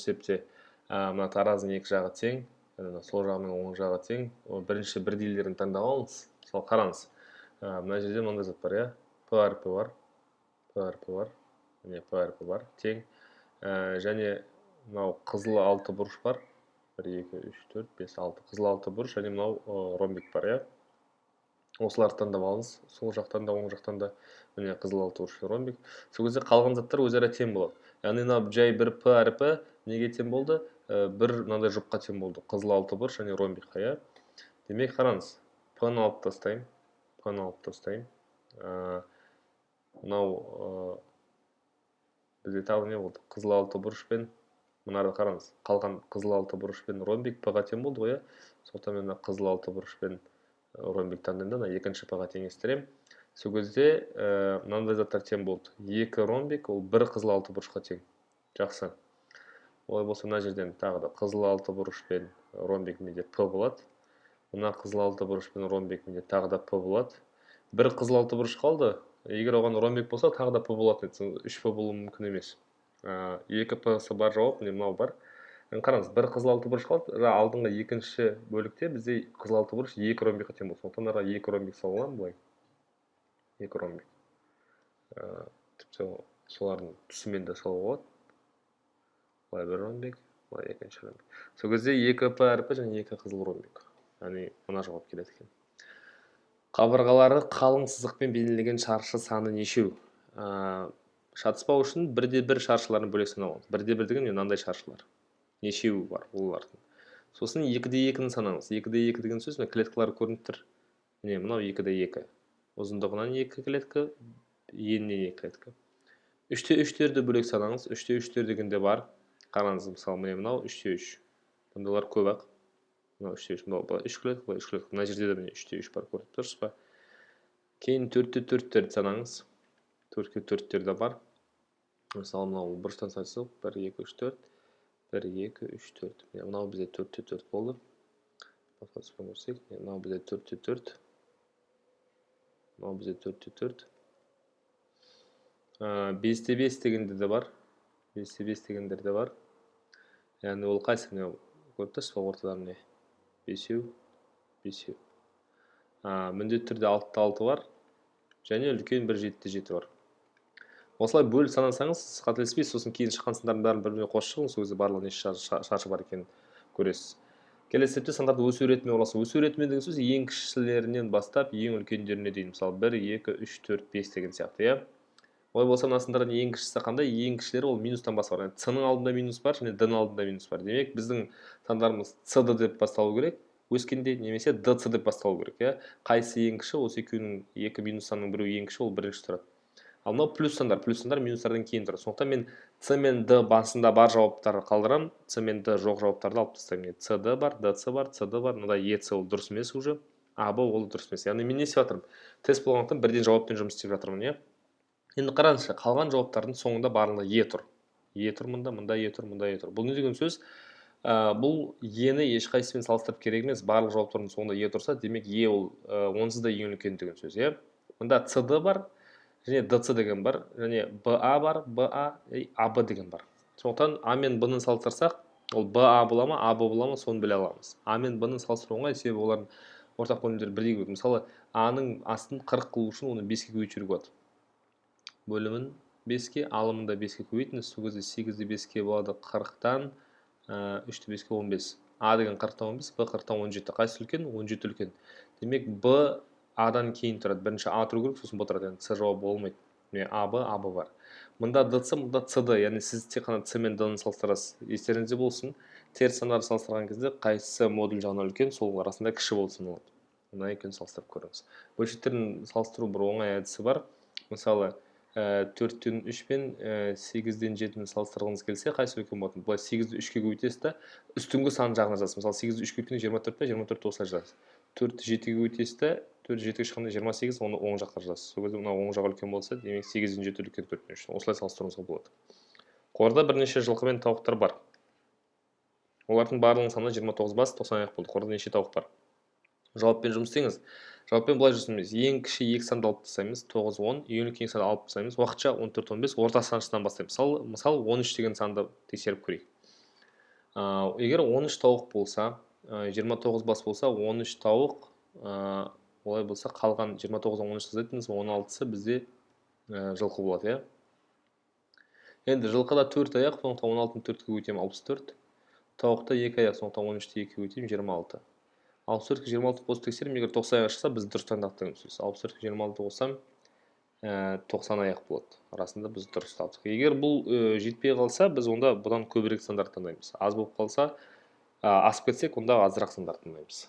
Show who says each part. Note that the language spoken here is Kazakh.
Speaker 1: есепте мына таразының екі жағы тең, сол жағы мен оң жағы тең. Бірінші бірдейлерін таңдап алыңыз. Мысалы қараңыз. Мына жерде мынандай зат бар, иә? P ар P бар. P ар P бар. Міне P ар P бар. Тең. Және мынау қызыл 6 бұрыш бар. 1, 2, 3, 4, 5, 6. Қызыл 6 бұрыш және мынау ромбик бар, иә? Осыларды таңдап алыңыз. Сол жақтан да, оң жақтан да міне қызыл 6 бұрыш ромбик. Сол кезде қалған заттар өзара тең болады. Яғни мына жай бір P ар P неге тең болды? Бір мынандай жұпқа тең болды. Қызыл 6 бұрыш және ромбикқа, иә? Демек қараңыз. P-ны алып тастаймын. P-ны алып тастаймын. Мынау бізде тағы не болды? Қызыл 6 бұрыш пен мынарды қараңыз. Қалған қызыл 6 бұрыш пен ромбик P-ға тең болды ғой, иә? Сондықтан мен қызыл 6 бұрыш пен ромбик таңдаймын да, екінші P-ға теңестіремін. Сол кезде мынандай заттар тең болды. 2 ромбик ол 1 қызыл 6 бұрышқа тең. Жақсы. Олай болса мына жерден тағы да қызыл 6 бұрыш пен ромбик менде P болады. Мына қызыл 6 бұрыш пен ромбик менде тағы да P болады. 1 қызыл 6 бұрыш қалды. Егер оған ромбик болса, тағы да P болады. 3 P болуы мүмкін емес. 2 P-сы бар жауап, міне мынау бар. Қараңыз, 1 қызыл 6 бұрыш қалды. Алдыңғы екінші бөлікте бізде қызыл 6 бұрыш 2 ромбикқа тең болды. Сондықтан ара 2 ромбик салынған былай. 2 ромбик. Тіпті солардың түсімен де салуға болады. Былай 1 ромбик, былай екінші ромбик. Сол кезде 2 P ар P және 2 қызыл ромбик. Яғни мына жауап келеді екен. Қабырғалары қалың сызықпен бейнеленген шаршы саны нешеу? Шатыспау үшін 1/1 шаршыларын бөлек санауымыз. 1/1 деген мынандай шаршылар. Нешеу бар олардың. Сосын 2/2-ні санаңыз. 2/2 деген сөз клеткалар көрініп тұр. Міне мынау 2/2. Ұзындығынан 2 клетка, енінен 2 клетка. 3/3-терді бөлек санаңыз. 3/3-тер дегенде бар. Қараңыз, мысалы міне мынау 3/3. Бұндайлар көп ақ. Мынау 3/3, мынау 3 клетка, 3 клетка. Мына жерде де міне 3/3 бар, көріп тұрсыз ба? Кейін 4/4-терді санаңыз. 4/4-терді бар. Мысалы мынау бұрыштан сайтсақ 1, 2, 3, 4. 1, 2, 3, 4. Мынау бізде 4/4 болды. Басқа түспен көрсек, мынау бізде 4/4. Мынау бізде 4/4. 5/5 дегенде де бар. 5/5 дегендер де бар. Яғни ол қайсы? Көріп тұрсыз ба ортада міне? 5-еу, 5-еу. Міндетті түрде 6/6 бар. Және үлкен бір 7/7 бар. Осылай бөліп санасаңыз, сіз қателеспейсіз, сосын кейін шыққан сандардың бәрін бір-біріне қосып шығыңыз, сол кезде барлығы неше шаршы бар екенін көресіз. Келесі сәтте сандарды өсу ретімен орналастыру. Өсу ретімен деген сөз ең кішілерінен бастап ең үлкендеріне дейін. Мысалы 1, 2, 3, 4, 5 деген сияқты, иә? Олай болса, мына сандардың ең кішісі қандай? Ең кішілері ол минустан басталады. С-ның алдында минус бар және Д-ның алдында минус бар. Демек, біздің сандарымыз СД деп басталу керек, өскенде немесе ДЦ деп басталу керек, иә? Қайсы ең кіші? Осы екеуінің екі минус санның біреуі ең кіші, ол бірінші тұрады. Ал мынау плюс сандар минустардан кейін тұрады. Сондықтан мен С мен Д басында бар жауаптарды қалдырамын, С мен Д жоқ жауаптарды алып тастаймын. СД бар, ДЦ бар, СД бар, мында ЕЦ ол дұрыс емес уже, АБ ол дұрыс емес. Яғни мен не істеп жатырмын? Тест болғандықтан бірден жауаппен жұмыс істеп жатырмын, иә? Енді қараңызшы, қалған жауаптардың соңында барлығында Е тұр. Е тұр мында, мында Е тұр, мында Е тұр. Бұл не деген сөз? Бұл Ені ешқайсымен салыстырып керек емес, барлық жауаптардың соңында Е тұрса, демек Е ол онсыз да ең үлкен деген сөз, иә? Мында СД бар, және ДЦ деген бар, және БА бар, БА, АБ деген бар. Сондықтан А мен Б-ны салыстырсақ, ол БА бола ма, АБ бола ма, соны біле аламыз. А мен Б-ны салыстыру оңай, себебі олардың ортақ бөлімдері бірдей болады. Мысалы, А-ның астын 40 қылу үшін оны 5-ке көбейтуге болады. Бөлімін 5-ке, алымында 5-ке көбейтіңіз, сол кезде 8-ді 5-ке болады 40-тан, 3-ді 5-ке 15. А деген 40-тан 15, Б 40-тан 17. Қайсы үлкен? 17 үлкен. Демек, Б А-дан кейін тұрады. Бірінші А тұру керек, сосын Б тұрады. С жауабы болмайды. АБ бар. Мында ДЦ, мында СД. Яғни сіз тек қана С мен Д-ны салыстырасыз. Естеріңізде болсын, теріс сандарды салыстырған кезде қайсысы модуль жағынан үлкен, сол арасында кіші болсын болады. Мына екеуін салыстырып көріңіз. Бөлшектерін салыстыру бір оңай әдісі бар. Мысалы, 4-тен 3 пен 8-ден 7-ні салыстырғыңыз келсе, қайсы үлкен болатын? Бұлай 8-ді 3-ке көбейтесіз, үстіңгі сан жағына жазасыз. Мысалы, 8-ді 3-ке көбейткенде 24 пе, 24-ті осылай жазасыз. 4-ті 7-ге көбейтесіз, 4 7-ге шыққанда 28, оны оң жаққа жазасыз. Сол кезде мына оң жағы үлкен болса, демек 8-ден 7 үлкен 4-тен 3. Осылай салыстыруыңызға болады. Қорда бірнеше жылқы мен тауықтар бар. Олардың барлығының саны 29 бас, 90 аяқ болды. Қорда неше тауық бар? Жауаппен жұмыс істеңіз. Жауаппен былай жұмыс. Ең кіші 2 санды алып тастаймыз, 9, 10, ең үлкен санды алып тастаймыз. Уақытша 14, 15, орта саншысынан бастаймыз. Мысалы 13 деген санды тексеріп көрейік. Егер 13 тауық болса, 29 бас болса, 13 тауық, олай болса қалған 29-дан 13 азайтыңыз, 16-сы бізде жылқы болады, иә? Енді жылқыда 4 аяқ, сондықтан 16-ны 4-ке өтем 64. Тауықта 2 аяқ, сондықтан 13-ті 2-ге өтем 26. 64-ке 26 қосып тексерем, егер 90 аяқ шықса, біз дұрыс таңдадық деген сөз. 64-ке 26 қоссам, 90 аяқ болады. Арасында біз дұрыс таптық. Егер бұл жетпей қалса, біз онда бұдан көбірек стандарт таңдаймыз. Аз болып қалса, асып кетсек, онда азырақ стандарт таңдаймыз.